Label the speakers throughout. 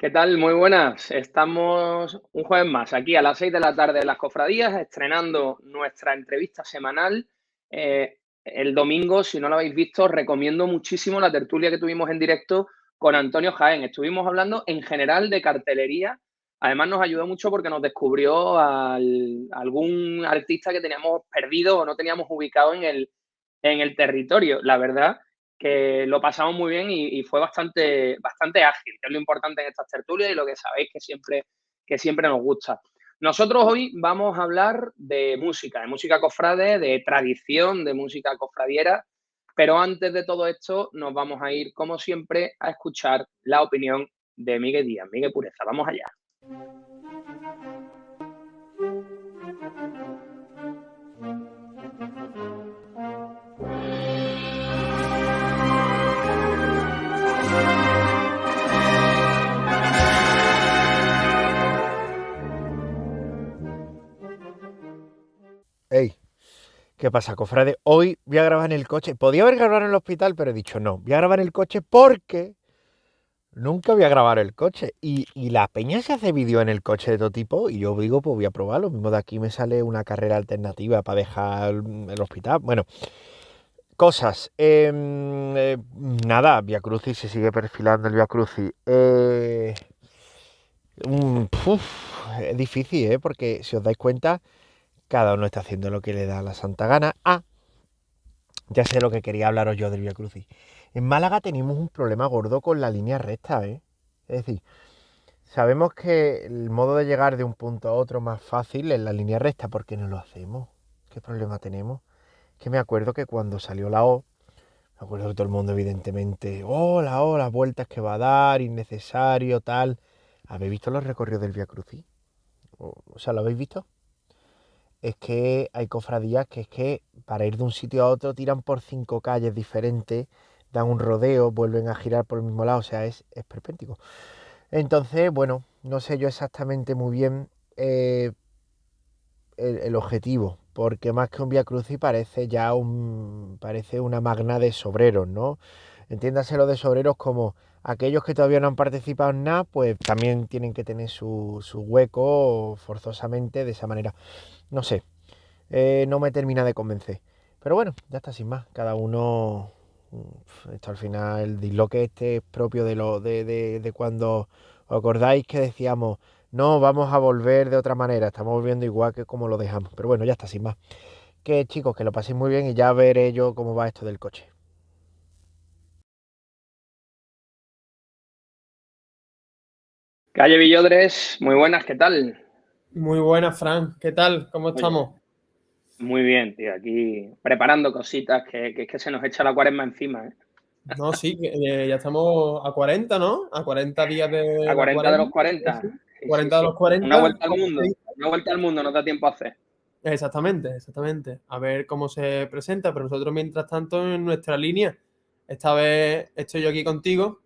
Speaker 1: ¿Qué tal? Muy buenas. Estamos un jueves más aquí a las 6 de la tarde en las cofradías, estrenando nuestra entrevista semanal. El domingo, si no lo habéis visto, os recomiendo muchísimo la tertulia que tuvimos en directo con Antonio Jaén. Estuvimos hablando en general de cartelería. Además, nos ayudó mucho porque nos descubrió a algún artista que teníamos perdido o no teníamos ubicado en el territorio. La verdad que lo pasamos muy bien y fue bastante ágil, que es lo importante en estas tertulias y lo que sabéis que siempre nos gusta. Nosotros hoy vamos a hablar de música cofrade, de tradición, de música cofradiera, pero antes de todo esto nos vamos a ir, como siempre, a escuchar la opinión de Miguel Díaz, Miguel Pureza. Vamos allá.
Speaker 2: Ey, ¿qué pasa, cofrade? Hoy voy a grabar en el coche. Podía haber grabado en el hospital, pero he dicho no. Voy a grabar en el coche porque nunca voy a grabar el coche. Y la peña se hace vídeo en el coche de todo tipo. Y yo digo, pues voy a probar. Lo mismo de aquí me sale una carrera alternativa para dejar el hospital. Bueno, cosas. Nada, Via Crucis se sigue perfilando el Via Crucis. Es difícil, ¿eh? Porque si os dais cuenta, cada uno está haciendo lo que le da la santa gana. Ya sé lo que quería hablaros yo del Vía Crucis. En Málaga tenemos un problema gordo con la línea recta, ¿eh? Es decir, sabemos que el modo de llegar de un punto a otro más fácil es la línea recta. ¿Por qué no lo hacemos? ¿Qué problema tenemos? Que me acuerdo que cuando salió la O, me acuerdo que todo el mundo evidentemente, la O, las vueltas que va a dar, innecesario, tal. ¿Habéis visto los recorridos del Vía Crucis? O sea, ¿lo habéis visto? Es que hay cofradías que es que para ir de un sitio a otro tiran por 5 calles diferentes, dan un rodeo, vuelven a girar por el mismo lado, o sea, es esperpéntico. Entonces, bueno, no sé yo exactamente muy bien el objetivo, porque más que un Vía Crucis parece una magna de sobreros, ¿no? Entiéndase lo de sobreros como aquellos que todavía no han participado en nada, pues también tienen que tener su hueco forzosamente de esa manera. No sé, no me termina de convencer. Pero bueno, ya está sin más. Cada uno. Esto al final, el disloque este es propio de cuando os acordáis que decíamos, no, vamos a volver de otra manera, estamos volviendo igual que como lo dejamos. Pero bueno, ya está sin más. Que chicos, que lo paséis muy bien y ya veré yo cómo va esto del coche.
Speaker 1: Calle Villodres, muy buenas, ¿qué tal?
Speaker 3: Muy buenas, Fran. ¿Qué tal? ¿Cómo
Speaker 1: Oye,
Speaker 3: estamos?
Speaker 1: muy bien, tío, aquí preparando cositas que es que se nos echa la cuaresma encima, ¿eh?
Speaker 3: No, sí, ya estamos a 40, ¿no? A 40 días
Speaker 1: A
Speaker 3: de la
Speaker 1: 40 de los
Speaker 3: cuaresma.
Speaker 1: 40. Sí, sí,
Speaker 3: 40 de los
Speaker 1: sí. Una
Speaker 3: 40,
Speaker 1: vuelta al
Speaker 3: como se
Speaker 1: mundo.
Speaker 3: dice.
Speaker 1: Una vuelta al mundo nos da tiempo a hacer.
Speaker 3: Exactamente, exactamente. A ver cómo se presenta, pero nosotros mientras tanto en nuestra línea. Esta vez estoy yo aquí contigo.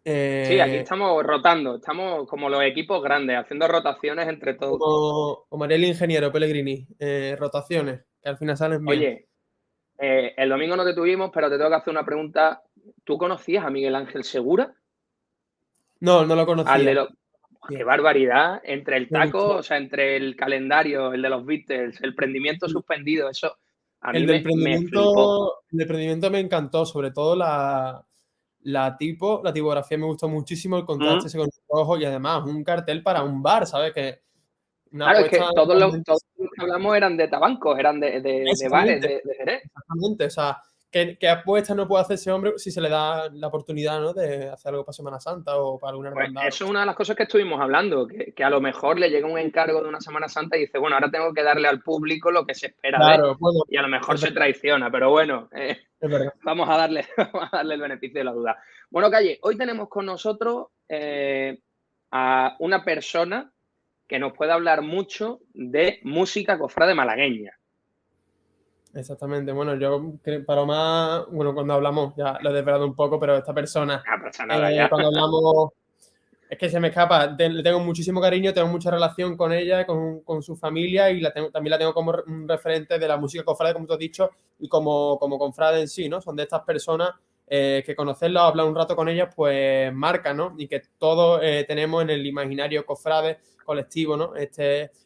Speaker 1: Sí, aquí
Speaker 3: eh,
Speaker 1: estamos rotando. Estamos como los equipos grandes, haciendo rotaciones entre todos.
Speaker 3: como haría el ingeniero Pellegrini. Rotaciones, que al final salen bien.
Speaker 1: Oye, el domingo no te tuvimos, pero te tengo que hacer una pregunta. ¿Tú conocías a Miguel Ángel Segura?
Speaker 3: No, no lo
Speaker 1: Al de
Speaker 3: conocía.
Speaker 1: los... ¡Qué barbaridad! Entre el
Speaker 3: Me
Speaker 1: taco, o
Speaker 3: gustó.
Speaker 1: sea, entre el calendario, el de los Beatles, el prendimiento suspendido, eso a mí
Speaker 3: El del
Speaker 1: me flipó.
Speaker 3: emprendimiento me encantó, sobre todo la tipografía me gustó muchísimo, el contraste
Speaker 1: Mm.
Speaker 3: ese con el rojo y además un cartel para un bar, ¿sabes? Que una
Speaker 1: Claro, es
Speaker 3: apuesta
Speaker 1: que
Speaker 3: realmente
Speaker 1: todos los que hablamos eran de tabancos, eran de bares,
Speaker 3: exactamente,
Speaker 1: de Jerez.
Speaker 3: exactamente. O sea, ¿qué apuesta no puede hacer ese hombre si se le da la oportunidad, ¿no? De hacer algo para Semana Santa o para alguna
Speaker 1: Pues
Speaker 3: hermandad o lo
Speaker 1: eso
Speaker 3: que
Speaker 1: es
Speaker 3: sea?
Speaker 1: una de las cosas que estuvimos hablando, que a lo mejor le llega un encargo de una Semana Santa y dice, bueno, ahora tengo que darle al público lo que se espera de él.
Speaker 3: Claro, bueno,
Speaker 1: Y a lo mejor
Speaker 3: es
Speaker 1: se
Speaker 3: verdad,
Speaker 1: traiciona, pero bueno,
Speaker 3: es verdad.
Speaker 1: vamos a darle, vamos a darle el beneficio de la duda. Bueno, Calle, hoy tenemos con nosotros a una persona que nos puede hablar mucho de música cofrade malagueña.
Speaker 3: Exactamente. Bueno, para más, bueno, cuando hablamos, ya lo he desvelado un poco, pero esta persona,
Speaker 1: No pasa nada ya.
Speaker 3: cuando hablamos, es que se me escapa, le tengo muchísimo cariño, tengo mucha relación con ella, con su familia y también la tengo como un referente de la música cofrade, como tú has dicho, y como confrade en sí, ¿no? Son de estas personas que conocerlas o hablar un rato con ellas, pues marca, ¿no? Y que todos tenemos en el imaginario cofrade colectivo, ¿no?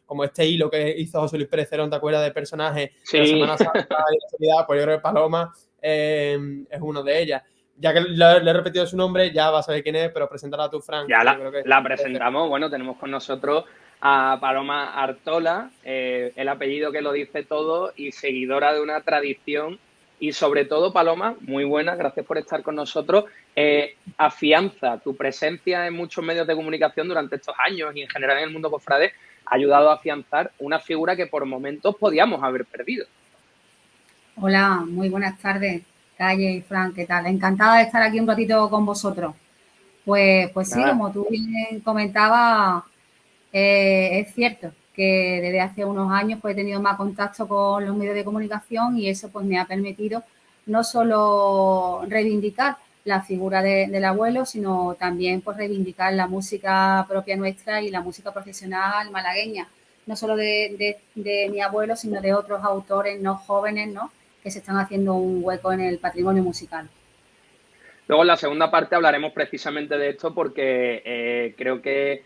Speaker 3: Como este hilo que hizo José Luis Pérez Cerón, ¿te acuerdas de personajes de la
Speaker 1: Sí.
Speaker 3: Semana Santa y la Navidad? Pues yo creo que Paloma es uno de ellas. Ya que le he repetido su nombre, ya vas a saber quién es, pero presentarla a tu, Frank.
Speaker 1: Ya
Speaker 3: Yo creo que
Speaker 1: la presentamos. Bueno, tenemos con nosotros a Paloma Artola, el apellido que lo dice todo y seguidora de una tradición. Y sobre todo, Paloma, muy buena, gracias por estar con nosotros. Afianza tu presencia en muchos medios de comunicación durante estos años y en general en el mundo cofrade, ha ayudado a afianzar una figura que por momentos podíamos haber perdido.
Speaker 4: Hola, muy buenas tardes, Calle y Fran, ¿qué tal? Encantada de estar aquí un ratito con vosotros. Pues sí,
Speaker 1: Nada.
Speaker 4: como tú bien comentabas, es cierto que desde hace unos años pues, he tenido más contacto con los medios de comunicación y eso pues me ha permitido no solo reivindicar la figura del abuelo, sino también pues reivindicar la música propia nuestra y la música profesional malagueña, no solo de mi abuelo, sino de otros autores no jóvenes, ¿no? Que se están haciendo un hueco en el patrimonio musical.
Speaker 1: Luego en la segunda parte hablaremos precisamente de esto porque creo que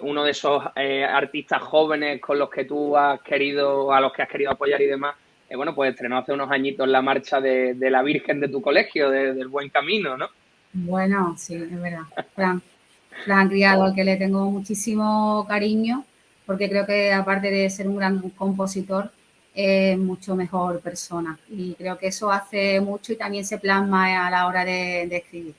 Speaker 1: uno de esos artistas jóvenes con los que tú has querido, a los que has querido apoyar y demás, bueno, pues estrenó hace unos añitos la marcha de la Virgen de tu colegio, del Buen Camino, ¿no?
Speaker 4: Bueno, sí, es verdad. Fran Criado, al que le tengo muchísimo cariño, porque creo que aparte de ser un gran compositor, es mucho mejor persona. Y creo que eso hace mucho y también se plasma a la hora de escribir.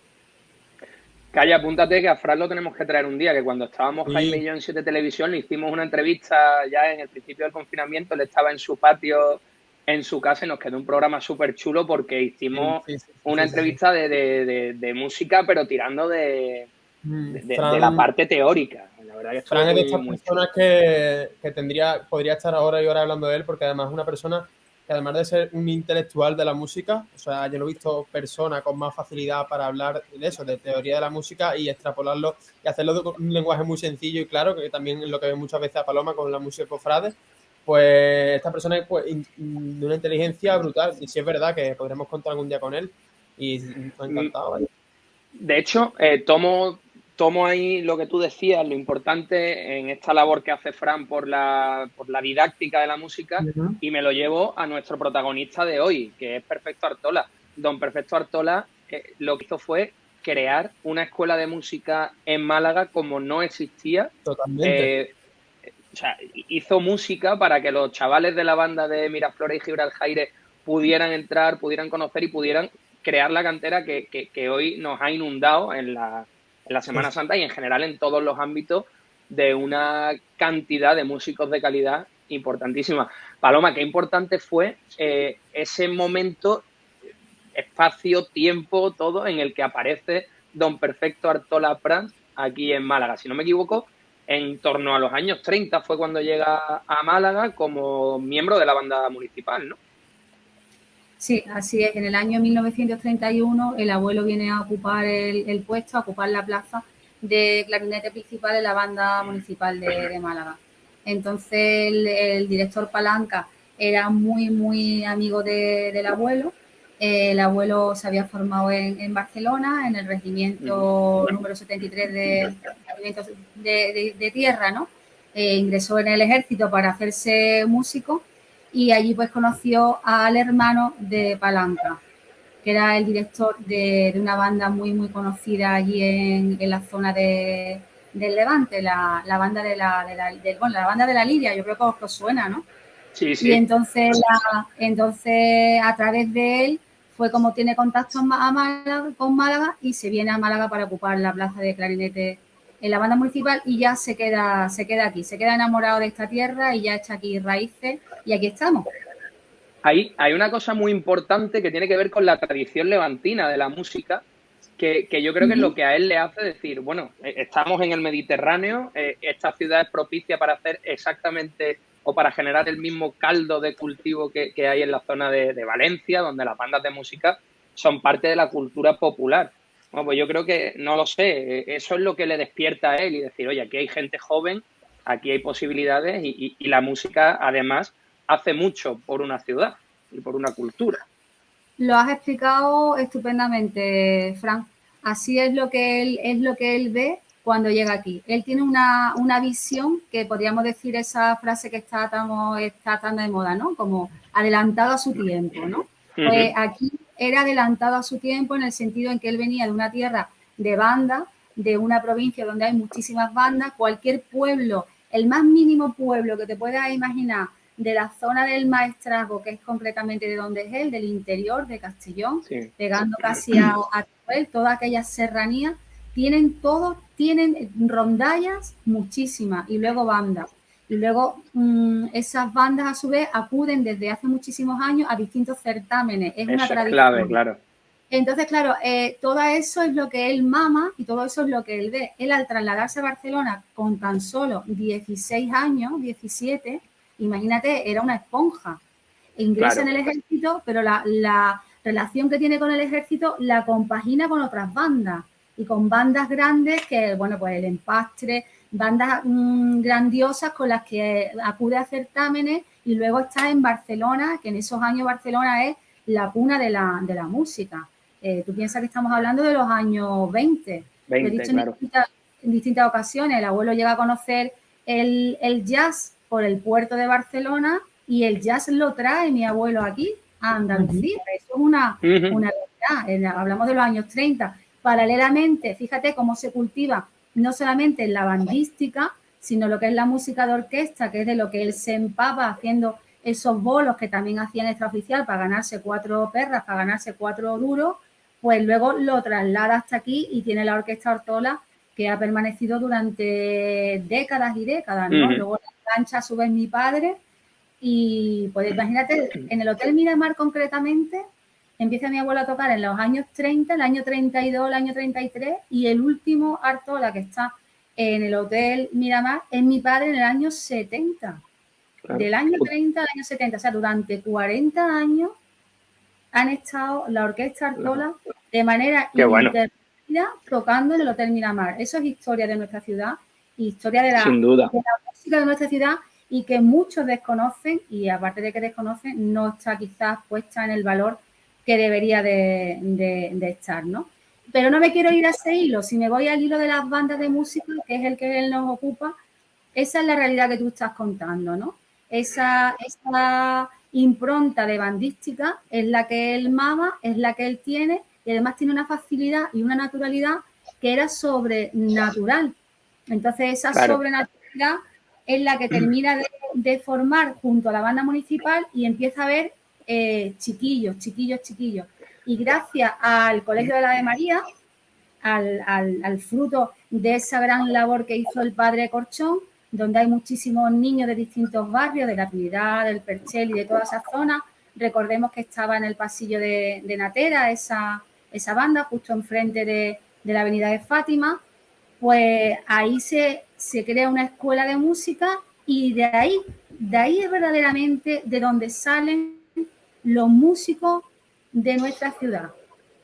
Speaker 1: Calla, apúntate que a Fran lo tenemos que traer un día, que cuando estábamos Jaime y
Speaker 3: sí.
Speaker 1: yo en 7 Televisión le hicimos una entrevista ya en el principio del confinamiento, él estaba en su patio, en su casa y nos quedó un programa súper chulo porque hicimos una entrevista de música, pero tirando de la parte teórica. La verdad que estuvo
Speaker 3: Fran es de
Speaker 1: muy,
Speaker 3: estas
Speaker 1: muy chulo.
Speaker 3: personas que podría estar ahora y ahora hablando de él, porque además es una persona que además de ser un intelectual de la música, o sea, yo lo he visto persona con más facilidad para hablar de eso, de teoría de la música y extrapolarlo y hacerlo con un lenguaje muy sencillo y claro, que también es lo que ve muchas veces a Paloma con la música cofrade, pues esta persona es pues, de una inteligencia brutal y sí es verdad que podremos contar algún día con él y nos ha encantado. ¿Vale?
Speaker 1: De hecho, tomo ahí lo que tú decías, lo importante en esta labor que hace Fran por la didáctica de la música y me lo llevo a nuestro protagonista de hoy, que es Perfecto Artola. Don Perfecto Artola lo que hizo fue crear una escuela de música en Málaga como no existía.
Speaker 3: Totalmente.
Speaker 1: O sea, hizo música para que los chavales de la banda de Miraflores y Gibraljaire pudieran entrar, pudieran conocer y pudieran crear la cantera que hoy nos ha inundado en la Semana Santa y en general en todos los ámbitos de una cantidad de músicos de calidad importantísima. Paloma, qué importante fue ese momento, espacio, tiempo, todo en el que aparece Don Perfecto Artola Prat aquí en Málaga. Si no me equivoco, en torno a los años 30 fue cuando llega a Málaga como miembro de la banda municipal, ¿no?
Speaker 4: Sí, así es. En el año 1931 el abuelo viene a ocupar el puesto, a ocupar la plaza de clarinete principal en la banda municipal de Málaga. Entonces el director Palanca era muy amigo del abuelo. El abuelo se había formado en Barcelona, en el regimiento número 73 de tierra, ¿no? Ingresó en el ejército para hacerse músico y allí pues conoció al hermano de Palanca, que era el director de una banda muy conocida allí en la zona del Levante, la banda la banda de la Lidia, yo creo que os suena, ¿no?
Speaker 1: Sí, sí.
Speaker 4: Y entonces a través de él fue como tiene contacto con Málaga y se viene a Málaga para ocupar la plaza de clarinete en la banda municipal y ya se queda aquí, se queda enamorado de esta tierra y ya echa aquí raíces y aquí estamos.
Speaker 1: Hay una cosa muy importante que tiene que ver con la tradición levantina de la música, que yo creo que es lo que a él le hace decir, bueno, estamos en el Mediterráneo, esta ciudad es propicia para hacer exactamente o para generar el mismo caldo de cultivo que hay en la zona de Valencia, donde las bandas de música son parte de la cultura popular. Bueno, pues yo creo que, no lo sé, eso es lo que le despierta a él y decir, oye, aquí hay gente joven, aquí hay posibilidades y la música, además, hace mucho por una ciudad y por una cultura.
Speaker 4: Lo has explicado estupendamente, Fran. Así es lo que él ve cuando llega aquí. Él tiene una visión que podríamos decir esa frase que está tan de moda, ¿no? Como adelantado a su tiempo, ¿no? Pues aquí era adelantado a su tiempo en el sentido en que él venía de una tierra de bandas, de una provincia donde hay muchísimas bandas, cualquier pueblo, el más mínimo pueblo que te puedas imaginar de la zona del Maestrazgo, que es completamente de donde es él, del interior de Castellón, sí, pegando casi a Teruel, toda aquella serranía, tienen rondallas muchísimas y luego bandas. Y luego esas bandas a su vez acuden desde hace muchísimos años a distintos certámenes. Es una tradición. Es clave, claro. Entonces, claro, todo eso es lo que él mama y todo eso es lo que él ve. Él al trasladarse a Barcelona con tan solo 16 años, 17, imagínate, era una esponja. Ingresa en el ejército, pero la relación que tiene con el ejército la compagina con otras bandas. Y con bandas grandes que, bueno, pues el Empastre, bandas grandiosas con las que acude a certámenes y luego está en Barcelona, que en esos años Barcelona es la cuna de la música. Tú piensas que estamos hablando de los años 20. Lo he dicho claro. en distintas ocasiones. El abuelo llega a conocer el jazz por el puerto de Barcelona y el jazz lo trae mi abuelo aquí, a Andalucía. Eso es una realidad. Hablamos de los años 30. Paralelamente, fíjate cómo se cultiva no solamente en la bandística, sino lo que es la música de orquesta, que es de lo que él se empapa haciendo esos bolos que también hacían extraoficial para ganarse 4 perras, para ganarse 4 duros, pues luego lo traslada hasta aquí y tiene la Orquesta Ortola, que ha permanecido durante décadas y décadas, ¿no? Luego la cancha a su vez mi padre y pues imagínate, en el Hotel Miramar concretamente, empieza mi abuelo a tocar en los años 30, el año 32, el año 33 y el último Artola que está en el Hotel Miramar es mi padre en el año 70. Claro. Del año 30 al año 70, o sea, durante 40 años han estado la Orquesta Artola de manera interrumpida tocando en el Hotel Miramar. Eso es historia de nuestra ciudad, historia de la música de nuestra ciudad y que muchos desconocen y aparte de que desconocen, no está quizás puesta en el valor que debería de estar, ¿no? Pero no me quiero ir a ese hilo. Si me voy al hilo de las bandas de música, que es el que él nos ocupa, esa es la realidad que tú estás contando, ¿no? Esa impronta de bandística es la que él mama, es la que él tiene y además tiene una facilidad y una naturalidad que era sobrenatural. Entonces esa sobrenaturalidad es la que termina de formar junto a la banda municipal y empieza a ver chiquillos. Y gracias al Colegio de la Ave María, al fruto de esa gran labor que hizo el padre Corchón, donde hay muchísimos niños de distintos barrios, de la Trinidad, del Perchel y de toda esa zona. Recordemos que estaba en el pasillo de Natera, esa banda, justo enfrente de la avenida de Fátima. Pues ahí se crea una escuela de música y de ahí es verdaderamente de donde salen los músicos de nuestra ciudad.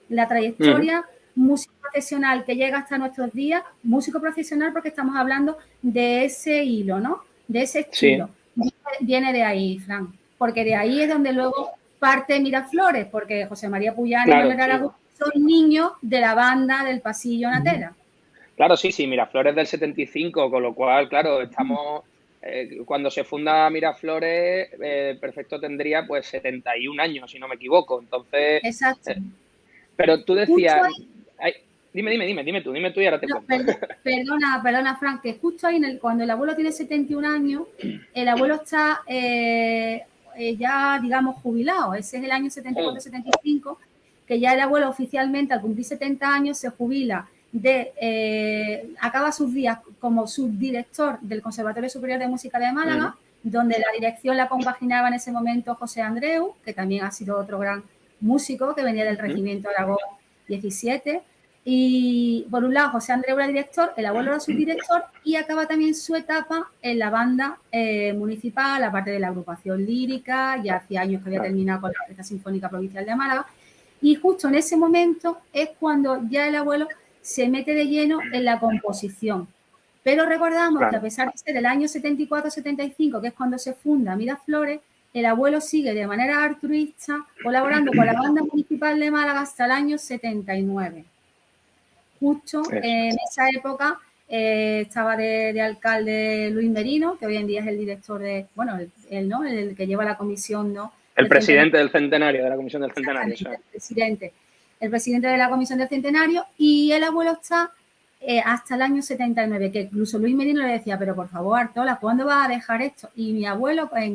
Speaker 4: La trayectoria músico profesional que llega hasta nuestros días, músico profesional porque estamos hablando de ese hilo, ¿no? De ese estilo. Sí. Viene de ahí, Fran, porque de ahí es donde luego parte Miraflores, porque José María Puyán y Manuel Aragón son niños de la banda del Pasillo Natera.
Speaker 1: Claro, sí, Miraflores del 75, con lo cual, claro, estamos... cuando se funda Miraflores, Perfecto tendría pues 71 años, si no me equivoco. Entonces... Exacto. Pero tú decías... Dime tú y ahora te cuento.
Speaker 4: Perdona, Frank, que justo ahí cuando el abuelo tiene 71 años, el abuelo está ya, digamos, jubilado. Ese es el año 74-75, que ya el abuelo oficialmente al cumplir 70 años se jubila acaba sus días como subdirector del Conservatorio Superior de Música de Málaga, donde la dirección la compaginaba en ese momento José Andreu, que también ha sido otro gran músico que venía del Regimiento Aragón 17. Y por un lado, José Andreu era director, el abuelo era subdirector y acaba también su etapa en la banda municipal, aparte de la agrupación lírica, ya hacía años que había terminado con la Orquesta Sinfónica Provincial de Málaga. Y justo en ese momento es cuando ya el abuelo se mete de lleno en la composición. Pero recordamos que a pesar de ser el año 74-75, que es cuando se funda Miraflores, el abuelo sigue de manera altruista colaborando con la Banda Municipal de Málaga hasta el año 79. Justo en esa época estaba de alcalde Luis Merino, que hoy en día es el director de, bueno, él ¿no? El que lleva la comisión, ¿no?
Speaker 1: El presidente del Centenario, de la Comisión del Centenario.
Speaker 4: El presidente de la Comisión del Centenario, y el abuelo está hasta el año 79, que incluso Luis Merino le decía, pero por favor, Artola, ¿cuándo vas a dejar esto? Y mi abuelo, pues,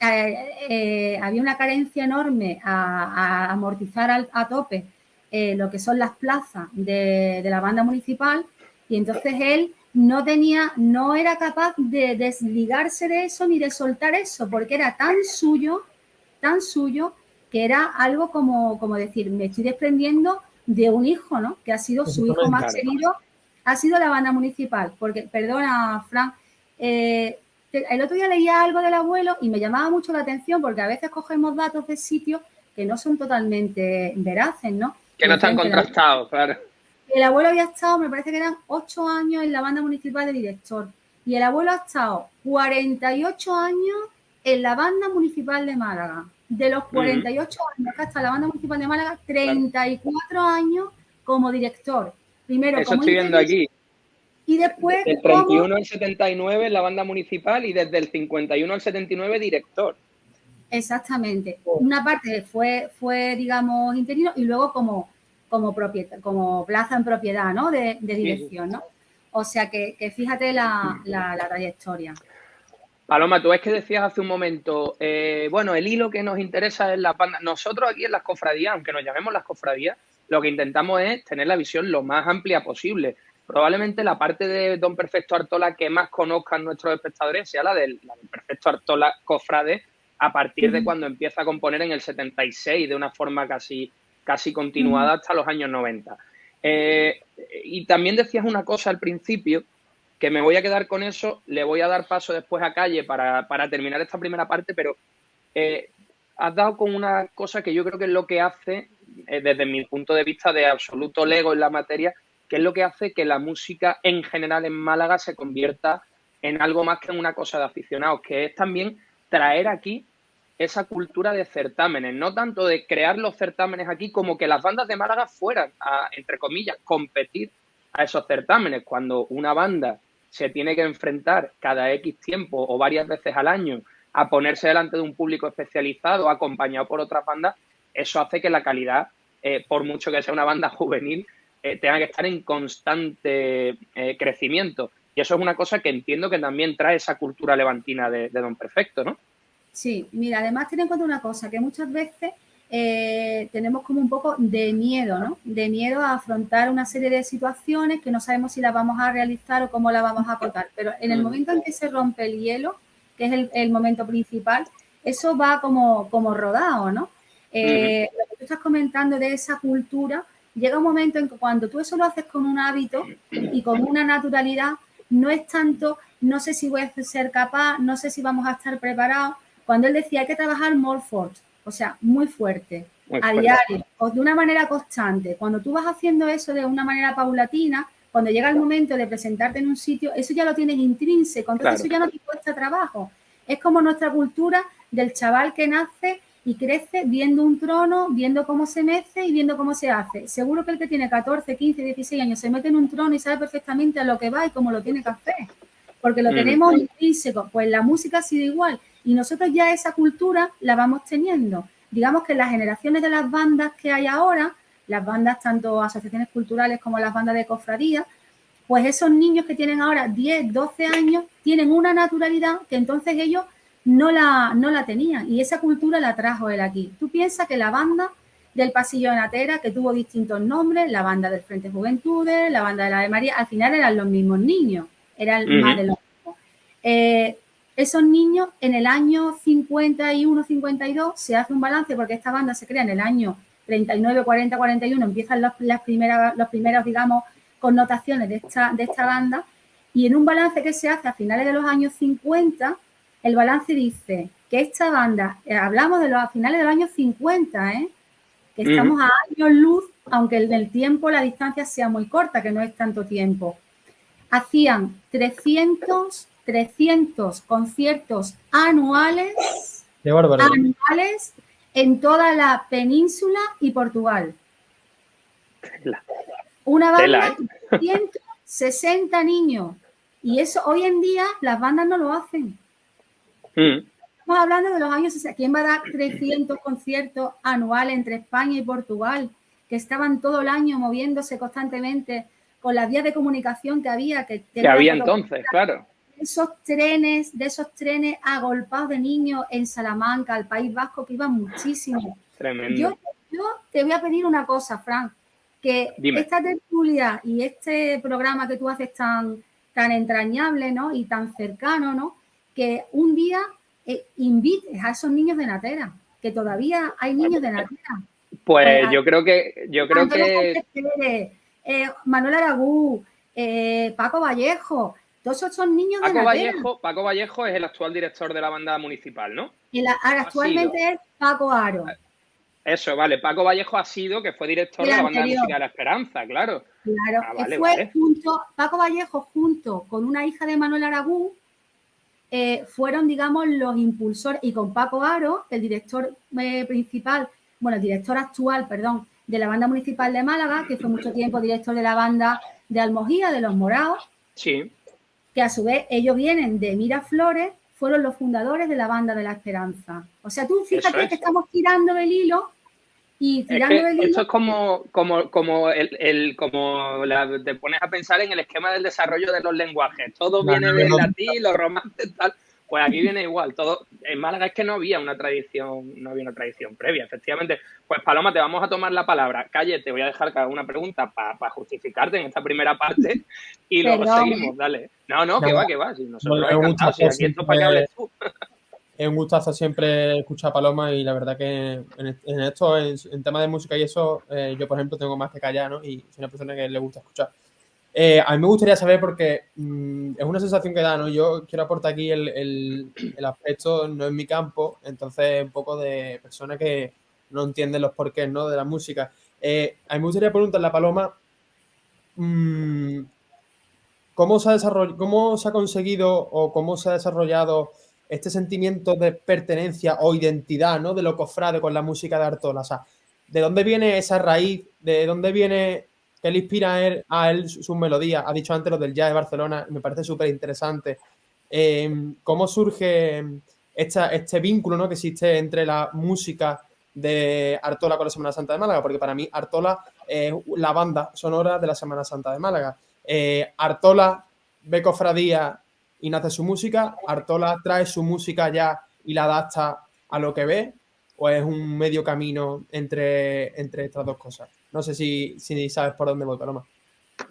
Speaker 4: había una carencia enorme a amortizar a tope lo que son las plazas de la banda municipal, y entonces él no era capaz de desligarse de eso ni de soltar eso, porque era tan suyo, que era algo como decir, me estoy desprendiendo de un hijo, ¿no? Que ha sido su hijo más querido, ha sido la banda municipal. Porque, perdona, Fran, el otro día leía algo del abuelo y me llamaba mucho la atención, porque a veces cogemos datos de sitios que no son totalmente veraces, ¿no?
Speaker 1: Que no están contrastados, claro.
Speaker 4: El abuelo había estado, me parece que eran 8 años en la banda municipal de director. Y el abuelo ha estado 48 años en la banda municipal de Málaga. De los 48 años que está la banda municipal de Málaga, 34 años como director. Primero
Speaker 1: eso
Speaker 4: como
Speaker 1: estoy viendo aquí.
Speaker 4: Y después
Speaker 1: del 31 al 79 en la banda municipal y desde el 51 al 79 director.
Speaker 4: Exactamente. Una parte fue digamos, interino, y luego como plaza en propiedad, ¿no? De dirección, ¿no? O sea que fíjate la trayectoria.
Speaker 1: Paloma, tú es que decías hace un momento, bueno, el hilo que nos interesa es la banda. Nosotros aquí en las cofradías, aunque nos llamemos las cofradías, lo que intentamos es tener la visión lo más amplia posible. Probablemente la parte de Don Perfecto Artola que más conozcan nuestros espectadores sea la del Perfecto Artola cofrade, a partir de cuando empieza a componer en el 76, de una forma casi continuada hasta los años 90. Y también decías una cosa al principio, que me voy a quedar con eso, le voy a dar paso después a Calle para terminar esta primera parte, pero has dado con una cosa que yo creo que es lo que hace, desde mi punto de vista de absoluto lego en la materia, que es lo que hace que la música en general en Málaga se convierta en algo más que en una cosa de aficionados, que es también traer aquí esa cultura de certámenes, no tanto de crear los certámenes aquí como que las bandas de Málaga fueran a, entre comillas, competir a esos certámenes. Cuando una banda se tiene que enfrentar cada X tiempo o varias veces al año a ponerse delante de un público especializado acompañado por otras bandas, eso hace que la calidad, por mucho que sea una banda juvenil, tenga que estar en constante crecimiento. Y eso es una cosa que entiendo que también trae esa cultura levantina de Don Perfecto, ¿no?
Speaker 4: Sí, mira, además ten en cuenta una cosa, que muchas veces tenemos como un poco de miedo, ¿no? De miedo a afrontar una serie de situaciones que no sabemos si las vamos a realizar o cómo las vamos a acotar. Pero en el momento en que se rompe el hielo, que es el momento principal, eso va como rodado, ¿no? Lo que tú estás comentando de esa cultura, llega un momento en que cuando tú eso lo haces con un hábito y con una naturalidad, no es tanto, no sé si voy a ser capaz, no sé si vamos a estar preparados. Cuando él decía hay que trabajar more fort, o sea, muy fuerte, a diario, o de una manera constante. Cuando tú vas haciendo eso de una manera paulatina, cuando llega el momento de presentarte en un sitio, eso ya lo tienes intrínseco, entonces eso ya no te cuesta trabajo. Es como nuestra cultura del chaval que nace y crece viendo un trono, viendo cómo se mece y viendo cómo se hace. Seguro que el que tiene 14, 15, 16 años se mete en un trono y sabe perfectamente a lo que va y cómo lo tiene que hacer, porque lo tenemos intrínseco. Pues la música ha sido igual. Y nosotros ya esa cultura la vamos teniendo. Digamos que las generaciones de las bandas que hay ahora, las bandas tanto asociaciones culturales como las bandas de cofradía, pues esos niños que tienen ahora 10, 12 años tienen una naturalidad que entonces ellos no la tenían. Y esa cultura la trajo él aquí. Tú piensas que la banda del Pasillo de Natera, que tuvo distintos nombres, la banda del Frente Juventudes, la banda de la de María, al final eran los mismos niños, eran más de los mismos. Esos niños en el año 51, 52 se hace un balance porque esta banda se crea en el año 39, 40, 41, empiezan los primeros, digamos, connotaciones de esta banda, y en un balance que se hace a finales de los años 50, el balance dice que esta banda, hablamos de los finales de los años 50, que estamos a años luz, aunque en el tiempo la distancia sea muy corta, que no es tanto tiempo. Hacían 300 conciertos anuales
Speaker 3: Qué barbaridad.
Speaker 4: anuales en toda la península y Portugal. Una banda de 160 niños. Y eso hoy en día las bandas no lo hacen. Estamos hablando de los años 60. ¿Quién va a dar 300 conciertos anuales entre España y Portugal? Que estaban todo el año moviéndose constantemente con las vías de comunicación que había. Que
Speaker 1: había entonces, claro.
Speaker 4: De esos trenes agolpados de niños en Salamanca, al País Vasco, que iban muchísimo.
Speaker 1: Tremendo.
Speaker 4: Yo te voy a pedir una cosa, Fran, que esta tertulia y este programa que tú haces tan entrañable, ¿no? Y tan cercano, ¿no? Que un día invites a esos niños de Natera, que todavía hay niños de Natera.
Speaker 1: Pues yo creo que
Speaker 4: Manuel Aragú, Paco Vallejo, todos esos son niños de Natera.
Speaker 1: Paco Vallejo es el actual director de la banda municipal, ¿no?
Speaker 4: Actualmente es Paco Aro.
Speaker 1: Eso, vale. Paco Vallejo que fue director de la banda de música de La Esperanza, claro.
Speaker 4: Claro, Paco Vallejo junto con una hija de Manuel Aragú fueron, digamos, los impulsores, y con Paco Aro, el director actual, de la banda municipal de Málaga, que fue mucho tiempo director de la banda de Almojía, de Los Moraos.
Speaker 1: Sí.
Speaker 4: Que a su vez ellos vienen de Miraflores, fueron los fundadores de la banda de La Esperanza. O sea, tú fíjate que estamos tirando del hilo y tirando del hilo.
Speaker 1: Esto es como te pones a pensar en el esquema del desarrollo de los lenguajes. Todo viene del latín, los romances, tal. Pues aquí viene igual. Todo en Málaga es que no había una tradición previa, efectivamente. Pues Paloma, te vamos a tomar la palabra. Calle, te voy a dejar cada una pregunta para justificarte en esta primera parte y luego seguimos, dale. No, que va. Si nosotros encantados, si aquí esto para que hables tú.
Speaker 3: Es un gustazo siempre escuchar a Paloma y la verdad que en esto, en tema de música y eso, yo por ejemplo tengo más que callar, ¿no? Y soy una persona que le gusta escuchar. A mí me gustaría saber porque es una sensación que da, ¿no? Yo quiero aportar aquí el aspecto, no es mi campo, entonces un poco de persona que no entiende los porqués, ¿no? De la música. A mí me gustaría preguntarle a Paloma cómo se ha conseguido o cómo se ha desarrollado este sentimiento de pertenencia o identidad, ¿no? De lo cofrade con la música de Artola. O sea, ¿de dónde viene esa raíz? ¿De dónde viene que le inspira a él sus melodías? Ha dicho antes lo del jazz de Barcelona, me parece súper interesante. ¿Cómo surge este vínculo, ¿no? Que existe entre la música de Artola con la Semana Santa de Málaga? Porque para mí Artola es la banda sonora de la Semana Santa de Málaga. Artola ve cofradía y nace su música. Artola trae su música ya y la adapta a lo que ve, o es un medio camino entre estas dos cosas. No sé si sabes por dónde voy, Paloma.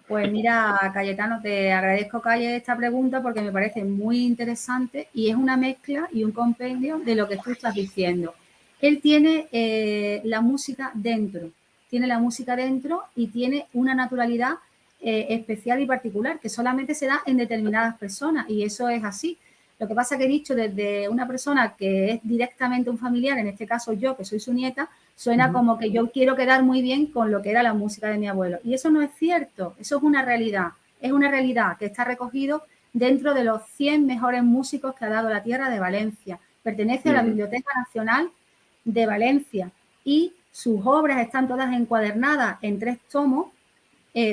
Speaker 4: Pues mira, Cayetano, te agradezco, Calle, esta pregunta porque me parece muy interesante y es una mezcla y un compendio de lo que tú estás diciendo. Él tiene la música dentro y tiene una naturalidad especial y particular que solamente se da en determinadas personas y eso es así. Lo que pasa que he dicho desde una persona que es directamente un familiar, en este caso yo, que soy su nieta, suena como que yo quiero quedar muy bien con lo que era la música de mi abuelo. Y eso no es cierto, eso es una realidad que está recogido dentro de los 100 mejores músicos que ha dado la tierra de Valencia. Pertenece a la Biblioteca Nacional de Valencia y sus obras están todas encuadernadas en 3 tomos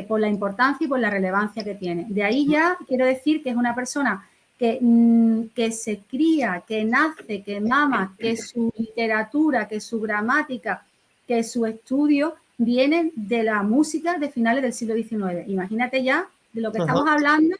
Speaker 4: por la importancia y por la relevancia que tiene. De ahí ya quiero decir que es una persona que se cría, que nace, que mama, que su literatura, que su gramática, que su estudio vienen de la música de finales del siglo XIX. Imagínate ya de lo que estamos hablando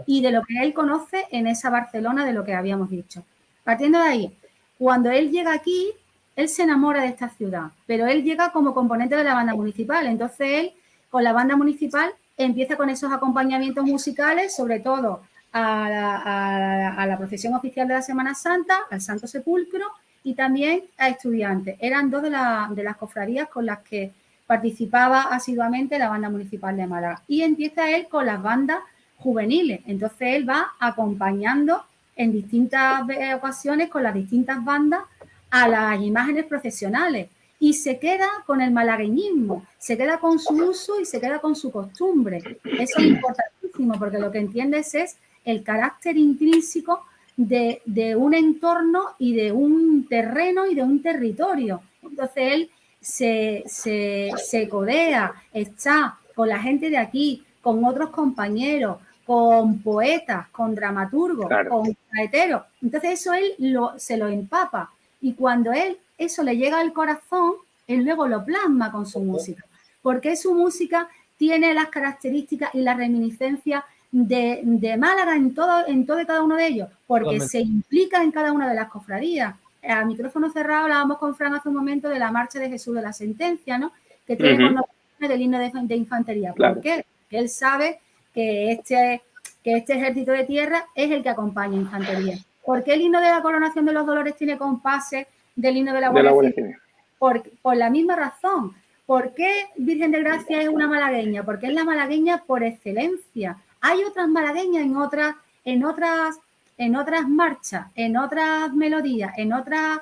Speaker 4: y de lo que él conoce en esa Barcelona de lo que habíamos dicho. Partiendo de ahí, cuando él llega aquí, él se enamora de esta ciudad, pero él llega como componente de la banda municipal. Entonces él, con la banda municipal, empieza con esos acompañamientos musicales, sobre todo a la procesión oficial de la Semana Santa, al Santo Sepulcro y también a estudiantes. Eran 2 de las cofradías con las que participaba asiduamente la banda municipal de Málaga. Y empieza él con las bandas juveniles. Entonces él va acompañando en distintas ocasiones con las distintas bandas a las imágenes procesionales. Y se queda con el malagueñismo, se queda con su uso y se queda con su costumbre. Eso es importantísimo porque lo que entiendes es el carácter intrínseco de un entorno y de un terreno y de un territorio. Entonces él se codea, está con la gente de aquí, con otros compañeros, con poetas, con dramaturgos,
Speaker 1: Claro.
Speaker 4: con saeteros. Entonces eso él se lo empapa y cuando él eso le llega al corazón, él luego lo plasma con su música, porque su música tiene las características y las reminiscencias de Málaga en todo y cada uno de ellos, porque
Speaker 3: Totalmente.
Speaker 4: se implica en cada una de las cofradías. A micrófono cerrado hablábamos con Fran hace un momento de la marcha de Jesús de la Sentencia, ¿no? Que tiene connotaciones del himno de infantería.
Speaker 1: Claro.
Speaker 4: ¿Por qué? Porque él sabe que este ejército de tierra es el que acompaña a infantería. ¿Por qué el himno de la coronación de los dolores tiene compases del himno de la Guardia Civil? Por la misma razón. ¿Por qué Virgen de Gracia es una malagueña? Porque es la malagueña por excelencia. Hay otras malagueñas en otras marchas, en otras melodías, en otras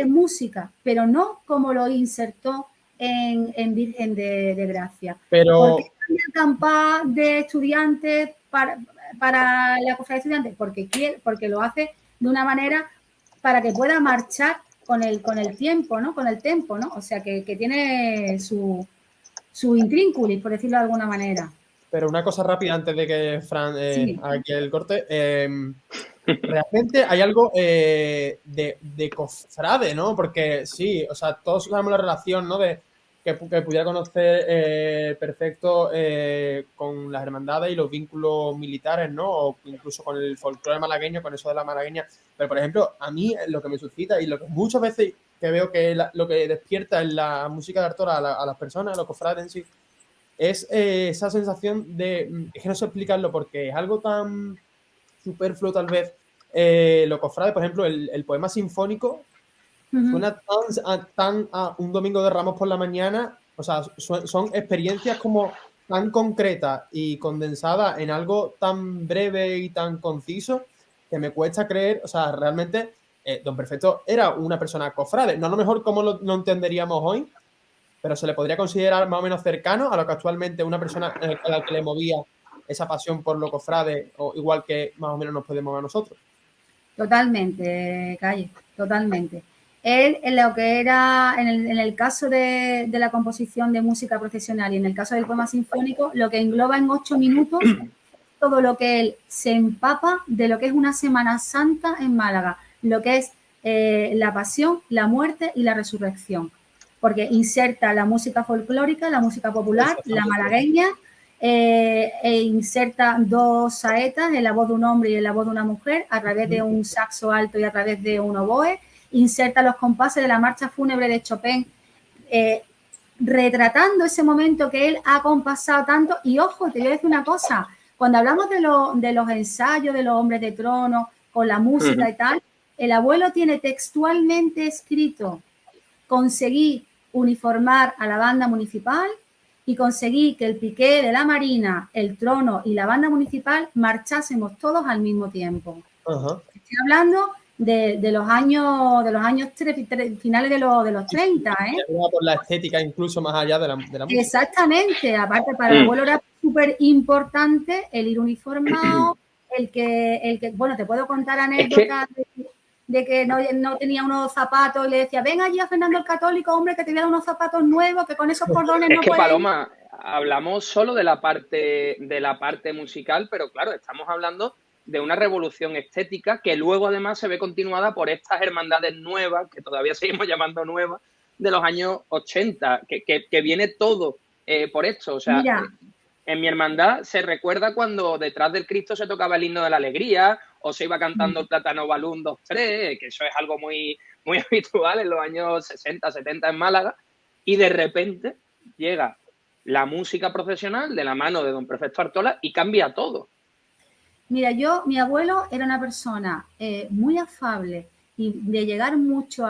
Speaker 4: músicas, pero no como lo insertó en Virgen de Gracia.
Speaker 3: Pero...
Speaker 4: ¿Por qué cambia el campá de estudiantes para la cofradía de estudiantes? Porque lo hace de una manera para que pueda marchar con el tiempo, ¿no? Con el tempo, ¿no? O sea, que tiene su intrínculis, por decirlo de alguna manera.
Speaker 3: Pero una cosa rápida antes de que Fran
Speaker 4: Sí.
Speaker 3: aquí el corte. Realmente hay algo de cofrade, ¿no? Porque sí, o sea, todos sabemos la relación, ¿no? De que pudiera conocer perfecto con las hermandades y los vínculos militares, ¿no? O incluso con el folclore malagueño, con eso de la malagueña. Pero, por ejemplo, a mí lo que me suscita y lo que muchas veces que veo que lo que despierta en la música de Artola a las personas, a los cofrades en sí, es esa sensación de... Es que no sé explicarlo porque es algo tan superfluo tal vez. Lo cofrade, por ejemplo, el poema sinfónico suena tan a un domingo de Ramos por la mañana. O sea, son experiencias como tan concretas y condensadas en algo tan breve y tan conciso que me cuesta creer. O sea, realmente Don Perfecto era una persona cofrade. No a lo mejor como lo entenderíamos hoy, pero se le podría considerar más o menos cercano a lo que actualmente una persona a la que le movía esa pasión por lo cofrade, o igual que más o menos nos podemos a nosotros.
Speaker 4: Totalmente, Calle, totalmente. Él, en lo que era, en el caso de la composición de música profesional y en el caso del poema sinfónico, lo que engloba en 8 minutos todo lo que él se empapa de lo que es una Semana Santa en Málaga, lo que es la pasión, la muerte y la resurrección. Porque inserta la música folclórica, la música popular, la malagueña, e inserta 2 saetas en la voz de un hombre y en la voz de una mujer a través de un saxo alto y a través de un oboe, inserta los compases de la marcha fúnebre de Chopin, retratando ese momento que él ha compasado tanto. Y ojo, te voy a decir una cosa, cuando hablamos de los ensayos de los hombres de trono con la música y tal, el abuelo tiene textualmente escrito: conseguí uniformar a la banda municipal y conseguí que el piqué de la Marina, el trono y la banda municipal marchásemos todos al mismo tiempo. Estoy hablando de los años finales de los 30, ¿eh?
Speaker 3: Por la estética, incluso más allá de la música.
Speaker 4: Exactamente, aparte para el abuelo era súper importante el ir uniformado, el que, bueno, te puedo contar anécdotas de que no tenía unos zapatos y le decía, ven allí a Fernando el Católico, hombre, que te voy a dar unos zapatos nuevos, que con esos cordones no puedes.
Speaker 1: Paloma, hablamos solo de la parte musical, pero claro, estamos hablando de una revolución estética que luego además se ve continuada por estas hermandades nuevas, que todavía seguimos llamando nuevas, de los años 80, que viene todo por esto. O sea, mira, en mi hermandad se recuerda cuando detrás del Cristo se tocaba el himno de la alegría o se iba cantando el Plátano Balún 2-3, que eso es algo muy, muy habitual en los años 60, 70 en Málaga, y de repente llega la música profesional de la mano de don Perfecto Artola y cambia todo.
Speaker 4: Mira, mi abuelo era una persona muy afable y de llegar mucho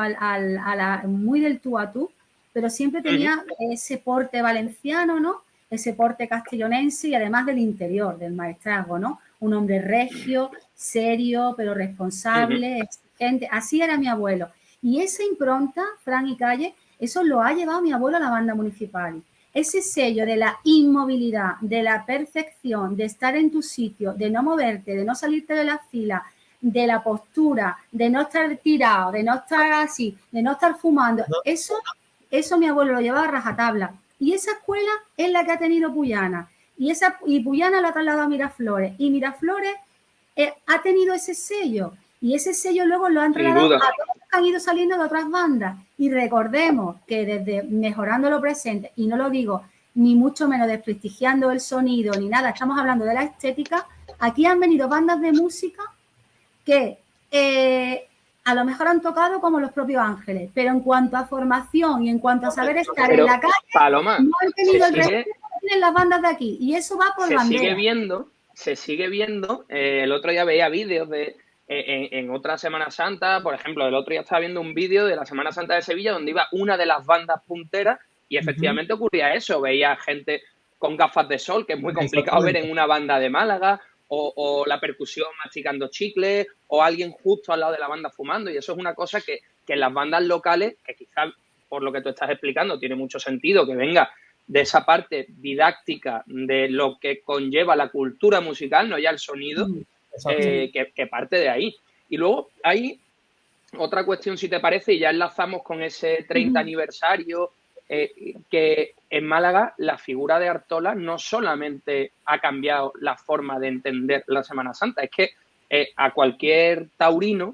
Speaker 4: muy del tú a tú, pero siempre tenía ese porte valenciano, ¿no? Ese porte castellonense y además del interior, del maestrazgo, ¿no? Un hombre regio, serio, pero responsable, exigente. Así era mi abuelo. Y esa impronta, Fran y Calle, eso lo ha llevado mi abuelo a la banda municipal. Ese sello de la inmovilidad, de la perfección, de estar en tu sitio, de no moverte, de no salirte de la fila, de la postura, de no estar tirado, de no estar así, de no estar fumando. Eso mi abuelo lo llevaba a rajatabla. Y esa escuela es la que ha tenido Puyana. Y Puyana lo ha trasladado a Miraflores. Y Miraflores ha tenido ese sello. Y ese sello luego lo han trasladado a todos los que han ido saliendo de otras bandas. Y recordemos que desde Mejorando lo Presente, y no lo digo ni mucho menos desprestigiando el sonido ni nada, estamos hablando de la estética, aquí han venido bandas de música que a lo mejor han tocado como los propios Ángeles, pero en cuanto a formación y en cuanto a saber estar en la calle,
Speaker 1: Paloma,
Speaker 4: no han tenido el respeto que tienen las bandas de aquí. Y eso va por bandera.
Speaker 1: Se sigue viendo. El otro día veía vídeos de en otra Semana Santa, por ejemplo, el otro día estaba viendo un vídeo de la Semana Santa de Sevilla donde iba una de las bandas punteras y efectivamente ocurría eso. Veía gente con gafas de sol, que es muy complicado ver en una banda de Málaga, o la percusión masticando chicles, o alguien justo al lado de la banda fumando. Y eso es una cosa que en las bandas locales, que quizás por lo que tú estás explicando tiene mucho sentido que venga de esa parte didáctica de lo que conlleva la cultura musical, no ya el sonido, que parte de ahí. Y luego hay otra cuestión, si te parece, y ya enlazamos con ese 30 aniversario, que en Málaga la figura de Artola no solamente ha cambiado la forma de entender la Semana Santa, es que a cualquier taurino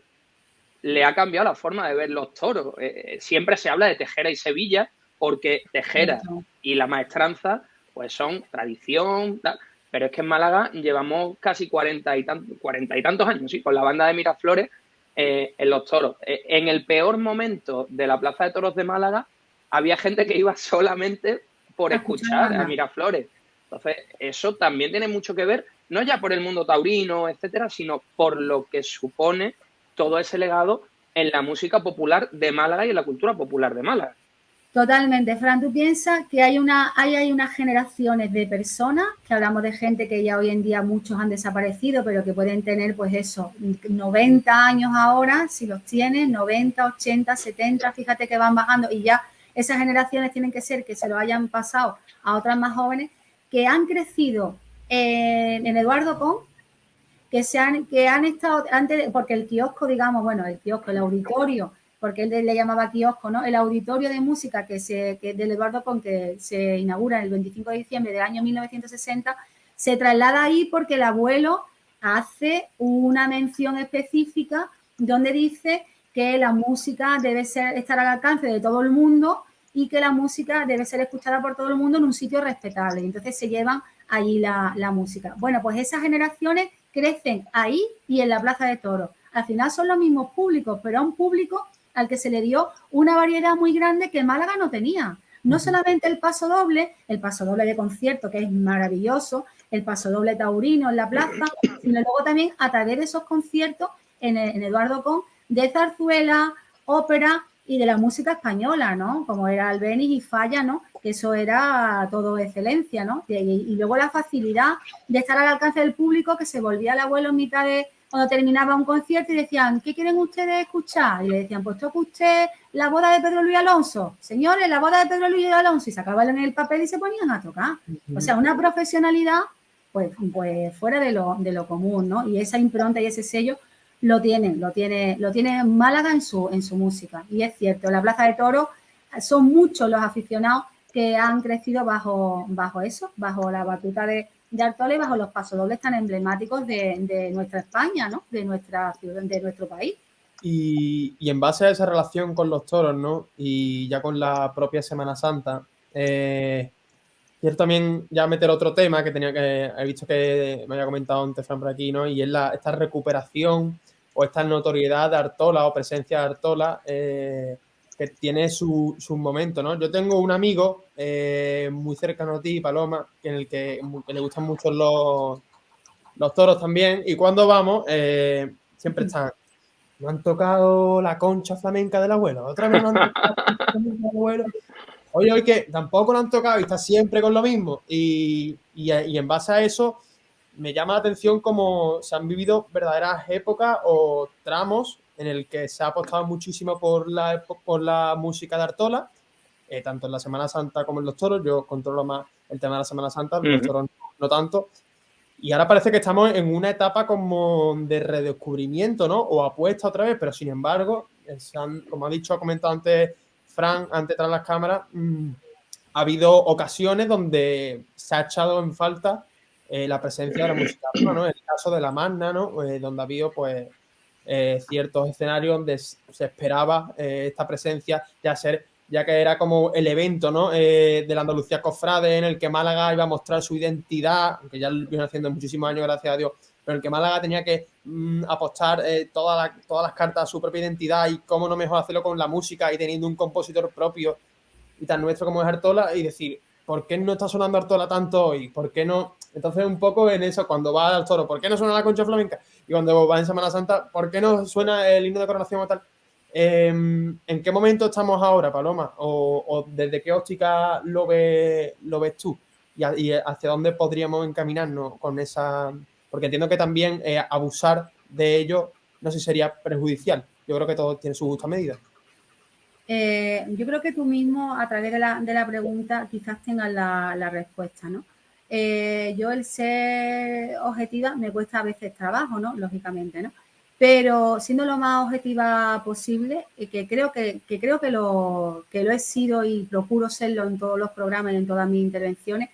Speaker 1: le ha cambiado la forma de ver los toros. Siempre se habla de Tejera y Sevilla, porque Tejera y la maestranza pues son tradición, tal. Pero es que en Málaga llevamos casi 40 y tantos años, ¿sí? Con la banda de Miraflores en los toros. En el peor momento de la Plaza de Toros de Málaga había gente que iba solamente por escuchar a Miraflores. Entonces, eso también tiene mucho que ver, no ya por el mundo taurino, etcétera, sino por lo que supone todo ese legado en la música popular de Málaga y en la cultura popular de Málaga.
Speaker 4: Totalmente, Fran, ¿tú piensas que hay unas generaciones de personas, que hablamos de gente que ya hoy en día muchos han desaparecido, pero que pueden tener, pues eso, 90 años ahora, si los tienen, 90, 80, 70, fíjate que van bajando y ya esas generaciones tienen que ser que se lo hayan pasado a otras más jóvenes, que han crecido en Eduardo Con, que han estado antes, porque el kiosco, digamos, bueno, el auditorio, porque él le llamaba kiosco, ¿no? El auditorio de música del Eduardo Con, que se inaugura el 25 de diciembre del año 1960, se traslada ahí porque el abuelo hace una mención específica donde dice que la música debe estar al alcance de todo el mundo y que la música debe ser escuchada por todo el mundo en un sitio respetable. Entonces se llevan allí la música. Bueno, pues esas generaciones crecen ahí y en la Plaza de Toros. Al final son los mismos públicos, pero a un público al que se le dio una variedad muy grande que Málaga no tenía. No solamente el paso doble de concierto, que es maravilloso, el paso doble taurino en la plaza, sino luego también a través de esos conciertos en Eduardo Con, de zarzuela, ópera y de la música española, ¿no? Como era Albéniz y Falla, ¿no? Que eso era todo excelencia, ¿no? Y luego la facilidad de estar al alcance del público, que se volvía el abuelo en mitad de cuando terminaba un concierto y decían, ¿qué quieren ustedes escuchar? Y le decían, pues toca usted la boda de Pedro Luis Alonso. Señores, la boda de Pedro Luis Alonso. Y sacaban en el papel y se ponían a tocar. O sea, una profesionalidad pues fuera de lo común, ¿no? Y esa impronta y ese sello lo tiene Málaga en su música. Y es cierto, en la Plaza de Toros son muchos los aficionados que han crecido bajo eso, bajo la batuta de Artola y bajo los pasodobles tan emblemáticos de nuestra España, ¿no? De nuestra ciudad, de nuestro país.
Speaker 3: Y en base a esa relación con los toros, ¿no? Y ya con la propia Semana Santa, quiero también ya meter otro tema que he visto que me había comentado antes Fran por aquí, ¿no? Y es esta recuperación o esta notoriedad de Artola o presencia de Artola que tiene su momento, ¿no? Yo tengo un amigo muy cercano a ti, Paloma, que le gustan mucho los toros también, y cuando vamos siempre están, no han tocado la concha flamenca del abuelo, otra vez no han tocado la concha flamenca del abuelo. Oye, hoy que tampoco lo han tocado y está siempre con lo mismo. Y en base a eso me llama la atención cómo se han vivido verdaderas épocas o tramos en el que se ha apostado muchísimo por la música de Artola, tanto en la Semana Santa como en los toros. Yo controlo más el tema de la Semana Santa, los toros no tanto. Y ahora parece que estamos en una etapa como de redescubrimiento, ¿no? O apuesta otra vez, pero sin embargo, como ha comentado antes Fran, antes tras las cámaras, ha habido ocasiones donde se ha echado en falta la presencia de la música, ¿no? En el caso de La Magna, ¿no? Donde ha habido, pues, ciertos escenarios donde se esperaba esta presencia, ya que era como el evento, ¿no? De la Andalucía Cofrade, en el que Málaga iba a mostrar su identidad, aunque ya lo viene haciendo muchísimos años, gracias a Dios, pero en el que Málaga tenía que apostar todas las cartas a su propia identidad, y cómo no mejor hacerlo con la música y teniendo un compositor propio y tan nuestro como es Artola, y decir, ¿por qué no está sonando Artola tanto hoy? ¿Por qué no? Entonces, un poco en eso, cuando va al Toro, ¿por qué no suena la Concha Flamenca? Y cuando va en Semana Santa, ¿por qué no suena el himno de coronación o tal? ¿En qué momento estamos ahora, Paloma? ¿O desde qué óptica lo ves tú? ¿Y hacia dónde podríamos encaminarnos con esa...? Porque entiendo que también abusar de ello no sé si sería perjudicial. Yo creo que todo tiene su justa medida.
Speaker 4: Yo creo que tú mismo, a través de la pregunta, quizás tengas la respuesta, ¿no? Yo el ser objetiva me cuesta a veces trabajo, ¿no? Lógicamente, ¿no? Pero siendo lo más objetiva posible, que creo que lo he sido y procuro serlo en todos los programas y en todas mis intervenciones,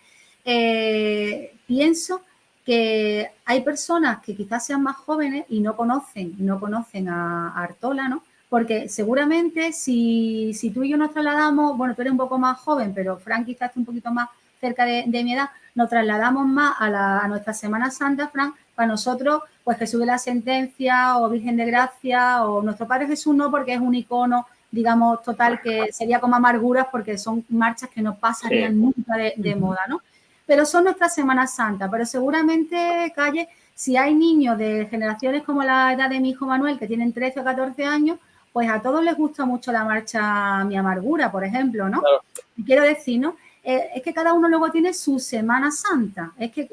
Speaker 4: pienso que hay personas que quizás sean más jóvenes y no conocen a Artola, ¿no? Porque seguramente si tú y yo nos trasladamos, bueno, tú eres un poco más joven, pero Fran quizás está un poquito más cerca de mi edad, nos trasladamos más a nuestra Semana Santa, Fran, para nosotros, pues Jesús de la Sentencia o Virgen de Gracia o nuestro Padre Jesús no, porque es un icono, digamos, total, que sería como amarguras, porque son marchas que no pasarían nunca de moda, ¿no? Pero son nuestra Semana Santa, pero seguramente, Calle, si hay niños de generaciones como la edad de mi hijo Manuel, que tienen 13 o 14 años, pues a todos les gusta mucho la marcha Mi Amargura, por ejemplo, ¿no? Claro. Y quiero decir, ¿no? Es que cada uno luego tiene su Semana Santa. Es que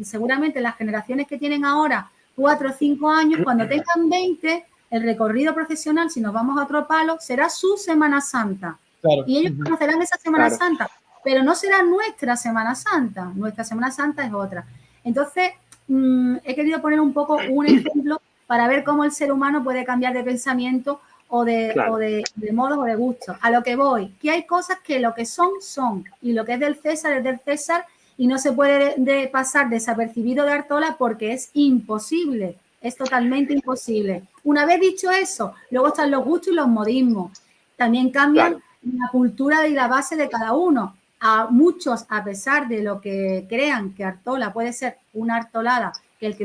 Speaker 4: seguramente las generaciones que tienen ahora 4 o 5 años, cuando tengan 20, el recorrido profesional, si nos vamos a otro palo, será su Semana Santa. Claro. Y ellos conocerán esa Semana Santa, pero no será nuestra Semana Santa. Nuestra Semana Santa es otra. Entonces, he querido poner un poco un ejemplo para ver cómo el ser humano puede cambiar de pensamiento o de modos o de gustos. A lo que voy, que hay cosas que lo que son, y lo que es del César es del César, y no se puede pasar desapercibido de Artola porque es imposible, es totalmente imposible. Una vez dicho eso, luego están los gustos y los modismos. También cambian la cultura y la base de cada uno. A muchos, a pesar de lo que crean que Artola puede ser una artolada, que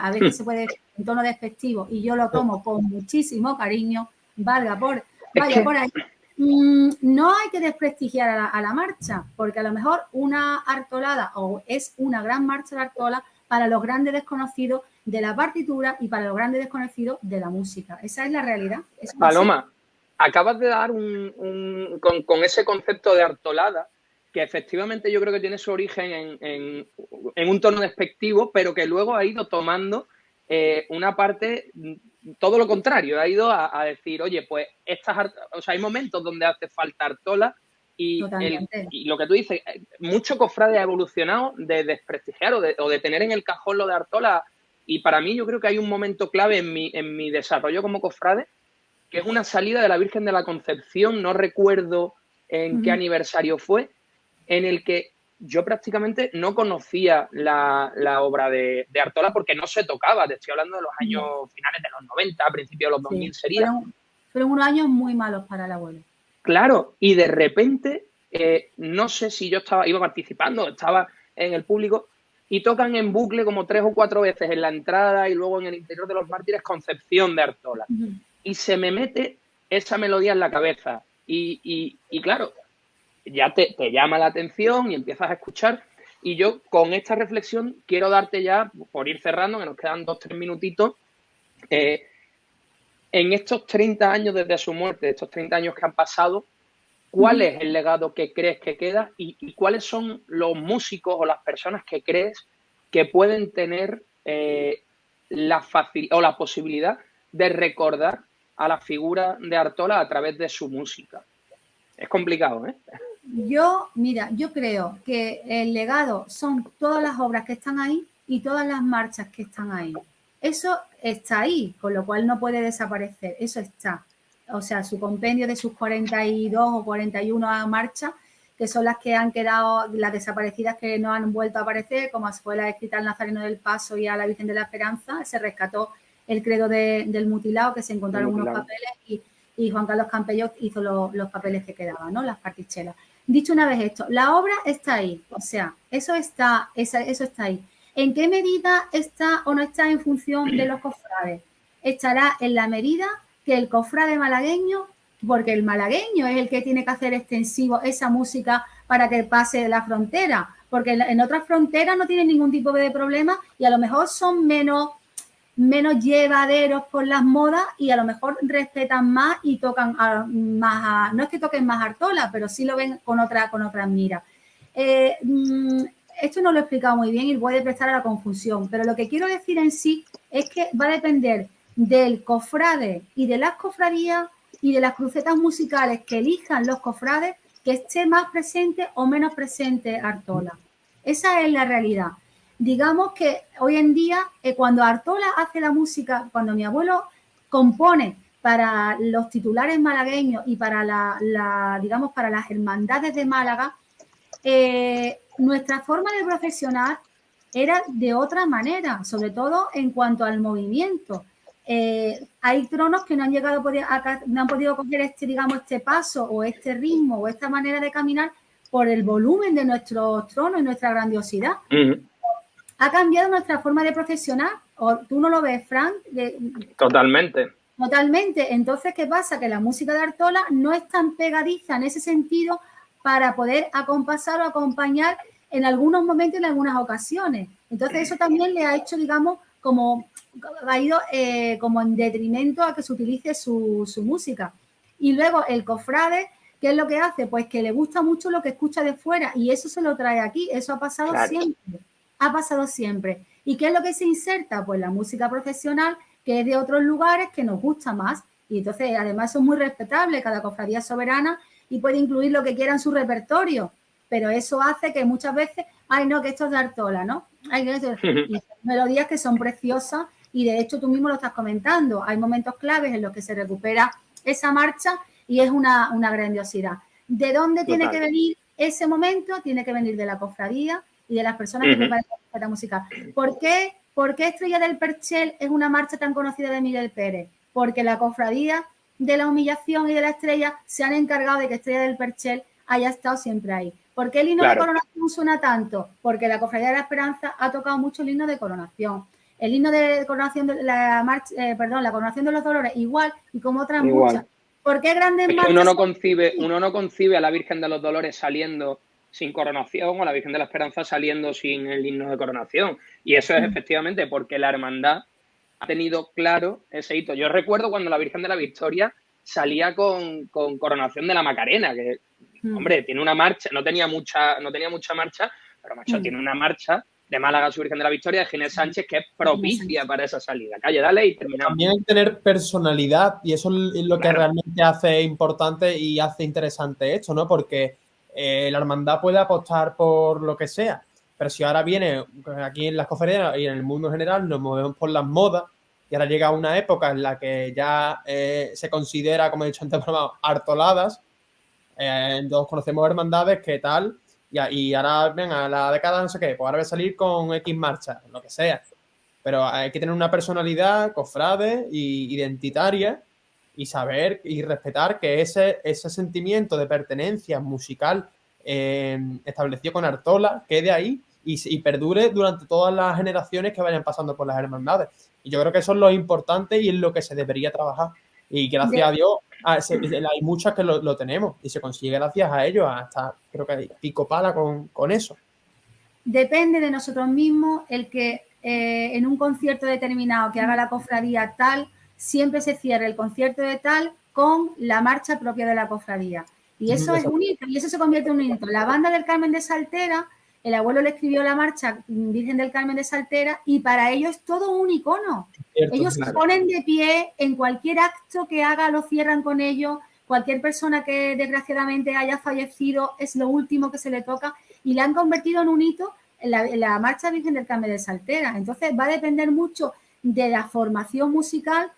Speaker 4: a veces se puede decir en tono despectivo, y yo lo tomo con muchísimo cariño, vaya por ahí, no hay que desprestigiar a la marcha, porque a lo mejor una artolada o es una gran marcha de Artola para los grandes desconocidos de la partitura y para los grandes desconocidos de la música. Esa es la realidad.
Speaker 1: Paloma, acabas de dar con ese concepto de artolada, que efectivamente yo creo que tiene su origen en un tono despectivo, pero que luego ha ido tomando una parte, todo lo contrario, ha ido a decir, oye, pues hay momentos donde hace falta Artola y lo que tú dices, mucho cofrade ha evolucionado de desprestigiar o de tener en el cajón lo de Artola, y para mí yo creo que hay un momento clave en mi desarrollo como cofrade, que es una salida de la Virgen de la Concepción, no recuerdo en qué aniversario fue, en el que yo prácticamente no conocía la obra de Artola porque no se tocaba. Te estoy hablando de los años finales de los 90, principios de los 2000 sería.
Speaker 4: Fueron unos años muy malos para el abuelo.
Speaker 1: Claro, y de repente, no sé si yo iba participando, estaba en el público, y tocan en bucle como 3 o 4 veces en la entrada y luego en el interior de los mártires Concepción de Artola. Y se me mete esa melodía en la cabeza. Y claro, ya te llama la atención y empiezas a escuchar. Y yo con esta reflexión quiero darte ya, por ir cerrando, que nos quedan 2 o 3 minutitos, en estos 30 años desde su muerte, estos 30 años que han pasado, ¿cuál es el legado que crees que queda y cuáles son los músicos o las personas que crees que pueden tener la posibilidad de recordar a la figura de Artola a través de su música? Es complicado, ¿eh?
Speaker 4: Yo creo que el legado son todas las obras que están ahí, y todas las marchas que están ahí. Eso está ahí, con lo cual no puede desaparecer, eso está. O sea, su compendio de sus 42 o 41 marchas, que son las que han quedado, las desaparecidas que no han vuelto a aparecer, como fue la escrita al Nazareno del Paso y a la Virgen de la Esperanza. Se rescató el credo del mutilado, que se encontraron unos papeles y Juan Carlos Campello hizo los papeles que quedaban, ¿no? Las partichelas. Dicho una vez esto, la obra está ahí, o sea, eso está ahí. ¿En qué medida está o no está en función de los cofrades? Estará en la medida que el cofrade malagueño, porque el malagueño es el que tiene que hacer extensivo esa música para que pase la frontera, porque en otras fronteras no tienen ningún tipo de problema y a lo mejor son menos llevaderos por las modas y a lo mejor respetan más y tocan más, no es que toquen más Artola, pero sí lo ven con otras miras. Esto no lo he explicado muy bien y puede prestar a la confusión, pero lo que quiero decir en sí es que va a depender del cofrade y de las cofradías y de las crucetas musicales que elijan los cofrades, que esté más presente o menos presente Artola. Esa es la realidad. Digamos que hoy en día, cuando Artola hace la música, cuando mi abuelo compone para los titulares malagueños y para digamos, para las hermandades de Málaga, nuestra forma de profesionar era de otra manera, sobre todo en cuanto al movimiento. Hay tronos que no han llegado no han podido coger este paso o este ritmo o esta manera de caminar por el volumen de nuestros tronos y nuestra grandiosidad. ¿Ha cambiado nuestra forma de profesionar? ¿O tú no lo ves, Frank?
Speaker 1: Totalmente.
Speaker 4: Totalmente. Entonces, ¿qué pasa? Que la música de Artola no es tan pegadiza en ese sentido para poder acompasar o acompañar en algunos momentos, en algunas ocasiones. Entonces, eso también le ha hecho, digamos, ha ido como en detrimento a que se utilice su música. Y luego el cofrade, ¿qué es lo que hace? Pues que le gusta mucho lo que escucha de fuera y eso se lo trae aquí. Eso ha pasado siempre. Ha pasado siempre. ¿Y qué es lo que se inserta? Pues la música profesional, que es de otros lugares, que nos gusta más. Y entonces, además, son muy respetables. Cada cofradía es soberana y puede incluir lo que quiera en su repertorio. Pero eso hace que muchas veces, ay, no, que esto es de Artola, ¿no? Y son melodías que son preciosas y, de hecho, tú mismo lo estás comentando. Hay momentos claves en los que se recupera esa marcha y es una grandiosidad. ¿De dónde tiene que venir ese momento? Tiene que venir de la cofradía y de las personas que preparan la música. ¿Por qué Estrella del Perchel es una marcha tan conocida de Miguel Pérez? Porque la cofradía de la humillación y de la estrella se han encargado de que Estrella del Perchel haya estado siempre ahí. ¿Por qué el himno de coronación suena tanto? Porque la cofradía de la Esperanza ha tocado mucho el himno de coronación. El himno de coronación de la coronación de los Dolores igual y como otras muchas. ¿Por qué grandes marchas?
Speaker 1: Uno no concibe a la Virgen de los Dolores saliendo sin coronación o la Virgen de la Esperanza saliendo sin el himno de coronación. Y eso es efectivamente porque la hermandad ha tenido claro ese hito. Yo recuerdo cuando la Virgen de la Victoria salía con coronación de la Macarena, que, hombre, tiene una marcha, no tenía mucha marcha, pero, macho, tiene una marcha de Málaga a su Virgen de la Victoria de Ginés Sánchez que es propicia para esa salida. Calle, dale y terminamos.
Speaker 3: También tener personalidad, y eso es lo que realmente hace importante y hace interesante esto, ¿no? Porque la hermandad puede apostar por lo que sea, pero si ahora viene aquí en las cofradías y en el mundo en general nos movemos por las modas y ahora llega una época en la que ya se considera, como he dicho antes, artoladas, todos conocemos hermandades que tal, y ahora venga la década no sé qué, pues ahora voy a salir con X marcha, lo que sea, pero hay que tener una personalidad cofrade y identitaria y saber y respetar que ese sentimiento de pertenencia musical establecido con Artola quede ahí y perdure durante todas las generaciones que vayan pasando por las hermandades. Y yo creo que eso es lo importante y es lo que se debería trabajar. Y gracias a Dios hay muchas que lo tenemos y se consigue gracias a ellos, hasta creo que pico pala con eso.
Speaker 4: Depende de nosotros mismos el que en un concierto determinado que haga la cofradía tal, siempre se cierre el concierto de tal con la marcha propia de la cofradía. Y eso es un hito, y eso se convierte en un hito. La banda del Carmen de Saltera, el abuelo le escribió la marcha Virgen del Carmen de Saltera y para ellos es todo un icono. Ellos se ponen de pie en cualquier acto que haga, lo cierran con ellos. Cualquier persona que desgraciadamente haya fallecido es lo último que se le toca y la han convertido en un hito la Marcha Virgen del Carmen de Saltera. Entonces va a depender mucho de la formación musical,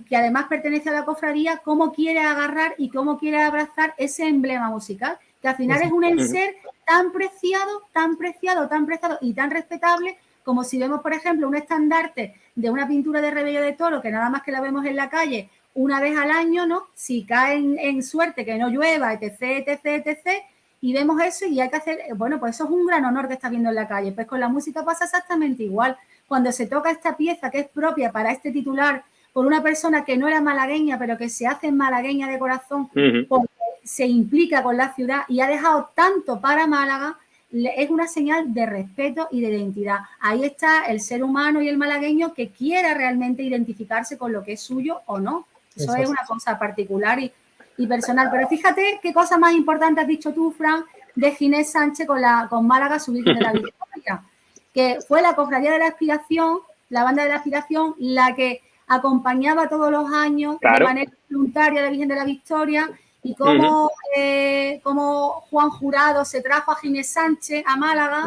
Speaker 4: que además pertenece a la cofradía, cómo quiere agarrar y cómo quiere abrazar ese emblema musical, que al final es un enser tan preciado, tan preciado, tan preciado y tan respetable, como si vemos, por ejemplo, un estandarte de una pintura de Rebello de Toro, que nada más que la vemos en la calle una vez al año, ¿no? Si cae en suerte, que no llueva, etc., etc., etc., y vemos eso y hay que hacer, bueno, pues eso es un gran honor que está viendo en la calle. Pues con la música pasa exactamente igual. Cuando se toca esta pieza que es propia para este titular por una persona que no era malagueña, pero que se hace malagueña de corazón, porque se implica con la ciudad y ha dejado tanto para Málaga, es una señal de respeto y de identidad. Ahí está el ser humano y el malagueño que quiera realmente identificarse con lo que es suyo o no. Eso es una cosa particular y personal. Pero fíjate qué cosa más importante has dicho tú, Fran, de Ginés Sánchez con Málaga, su Virgen de la Victoria, que fue la Cofradía de la Aspiración, la Banda de la Aspiración, la que acompañaba todos los años de manera voluntaria a la Virgen de la Victoria, y cómo, cómo Juan Jurado se trajo a Ginés Sánchez a Málaga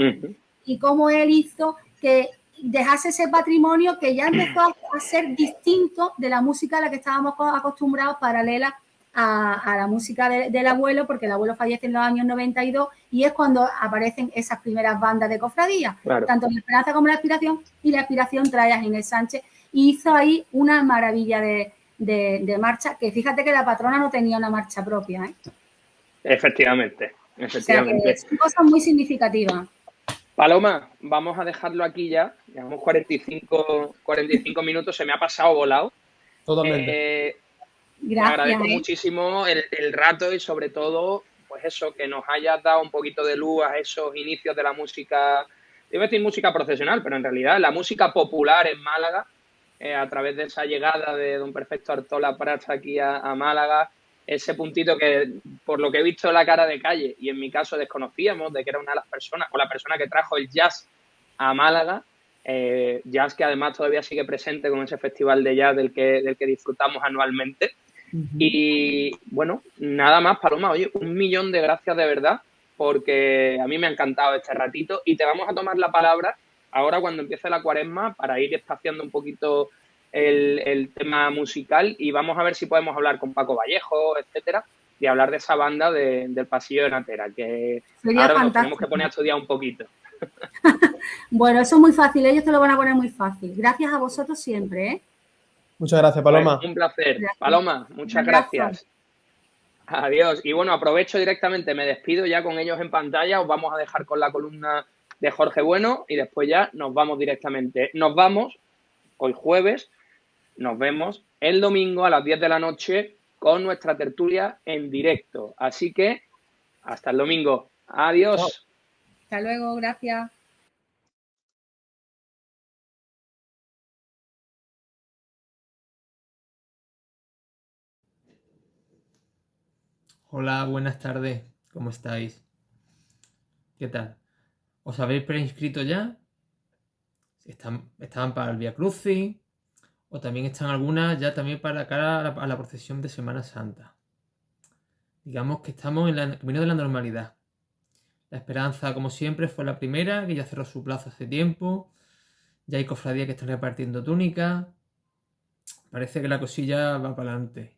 Speaker 4: y cómo él hizo que dejase ese patrimonio que ya empezó a ser distinto de la música a la que estábamos acostumbrados, paralela a la música del abuelo, porque el abuelo fallece en los años 92 y es cuando aparecen esas primeras bandas de cofradía, tanto la Esperanza como la Aspiración, y la Aspiración trae a Ginés Sánchez y hizo ahí una maravilla de marcha, que fíjate que la patrona no tenía una marcha propia, ¿eh?
Speaker 1: Efectivamente.
Speaker 4: O sea que son cosas muy significativas.
Speaker 1: Paloma, vamos a dejarlo aquí ya. Llevamos 45 minutos, se me ha pasado volado.
Speaker 3: Totalmente.
Speaker 1: Gracias. Te agradezco muchísimo el rato y sobre todo, pues eso, que nos hayas dado un poquito de luz a esos inicios de la música, iba a decir música profesional, pero en realidad la música popular en Málaga, a través de esa llegada de don Perfecto Artola Prats aquí a Málaga, ese puntito que, por lo que he visto en la cara de calle, y en mi caso desconocíamos, de que era una de las personas, o la persona que trajo el jazz a Málaga, jazz que además todavía sigue presente con ese festival de jazz del que disfrutamos anualmente. Y bueno, nada más, Paloma, oye, 1.000.000 de gracias de verdad, porque a mí me ha encantado este ratito y te vamos a tomar la palabra ahora cuando empiece la cuaresma para ir espaciando un poquito el tema musical y vamos a ver si podemos hablar con Paco Vallejo, etcétera, y hablar de esa banda del Pasillo de Natera, que
Speaker 4: sería
Speaker 1: ahora
Speaker 4: fantástico.
Speaker 1: Nos tenemos que poner a estudiar un poquito.
Speaker 4: Bueno, eso es muy fácil, ellos te lo van a poner muy fácil. Gracias a vosotros siempre, ¿eh?
Speaker 3: Muchas gracias, Paloma.
Speaker 1: Pues un placer. Gracias. Paloma, muchas gracias. Adiós. Y bueno, aprovecho directamente, me despido ya con ellos en pantalla, os vamos a dejar con la columna de Jorge Bueno y después ya nos vamos directamente. Nos vamos hoy jueves, nos vemos el domingo a las 10 de la noche con nuestra tertulia en directo. Así que hasta el domingo. Adiós.
Speaker 3: Chao.
Speaker 4: Hasta luego, gracias.
Speaker 5: Hola, buenas tardes. ¿Cómo estáis? ¿Qué tal? ¿Os habéis preinscrito ya? ¿Estaban para el Vía Crucis? ¿O también están algunas ya también para cara a la procesión de Semana Santa? Digamos que estamos en el camino de la normalidad. La Esperanza, como siempre, fue la primera, que ya cerró su plazo hace tiempo. Ya hay cofradías que están repartiendo túnicas. Parece que la cosilla va para adelante.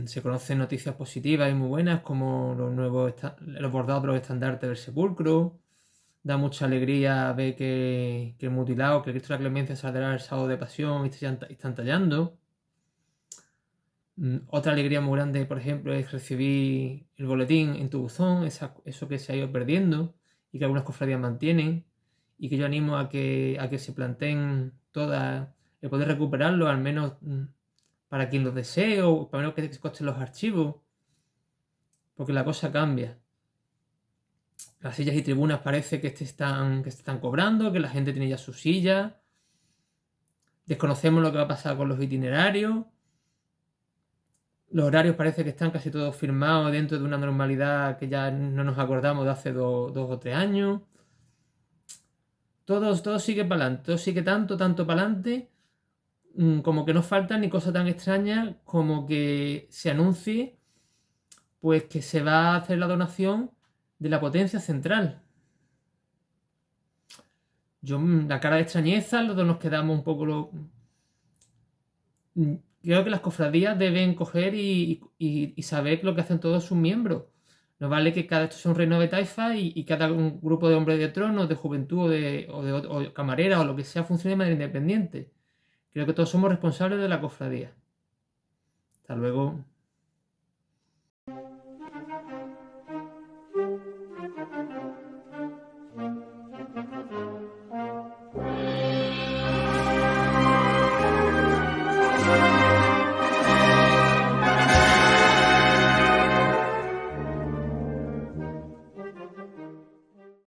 Speaker 5: Se conocen noticias positivas y muy buenas, como los bordados de los estandartes del sepulcro. Da mucha alegría ver que el mutilado, que el Cristo de la Clemencia saldrá el sábado de Pasión y están tallando. Otra alegría muy grande, por ejemplo, es recibir el boletín en tu buzón, eso que se ha ido perdiendo y que algunas cofradías mantienen, y que yo animo a que se planteen todas el poder recuperarlo, al menos para quien lo desee, o para menos que costen los archivos, porque la cosa cambia. Las sillas y tribunas parece que se están cobrando, que la gente tiene ya su silla. Desconocemos lo que va a pasar con los itinerarios. Los horarios parece que están casi todos firmados dentro de una normalidad que ya no nos acordamos de hace 2 o 3 años. Todo sigue para adelante, todo sigue tanto para adelante, como que no falta ni cosa tan extraña como que se anuncie pues que se va a hacer la donación de la potencia central. la cara de extrañeza, los dos nos quedamos un poco... Creo que las cofradías deben coger y saber lo que hacen todos sus miembros. No vale que cada esto sea un reino de taifa y cada un grupo de hombres de tronos, de juventud o camarera o lo que sea funcione de manera independiente. Creo que todos somos responsables de la cofradía. Hasta luego.